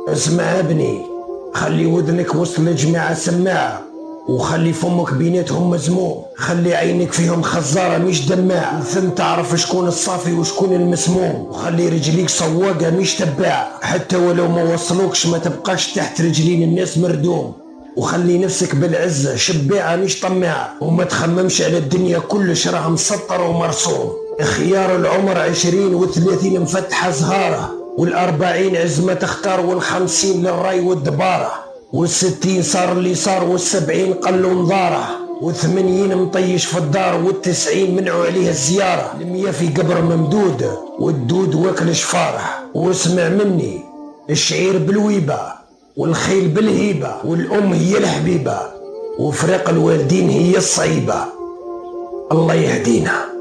اسمع ابني، خلي ودنك وسط الجماعة سماعة، وخلي فمك بيناتهم مزموم، خلي عينك فيهم خزارة مش دماعة، ثم تعرف شكون الصافي وشكون المسموم، وخلي رجليك صواقة مش تباعة، حتى ولو ما وصلوكش ما تبقاش تحت رجلين الناس مردوم، وخلي نفسك بالعزة شباعة مش طماعة، وما تخممش على الدنيا كلش راه مسطر ومرسوم. خيار العمر 20 و30 مفتحة زهارة، وال40 عزمة تختار، وال50 للراي والدبارة، وال60 صار اللي صار، وال70 قلوا نظاره، و80 مطيش في الدار، وال90 منعوا عليها الزيارة، ال100 في قبر ممدود والدود واكل شفاره. واسمع مني، الشعير بالويبة والخيل بالهيبة، والأم هي الحبيبة، وفراق الوالدين هي الصعيبة. الله يهدينا.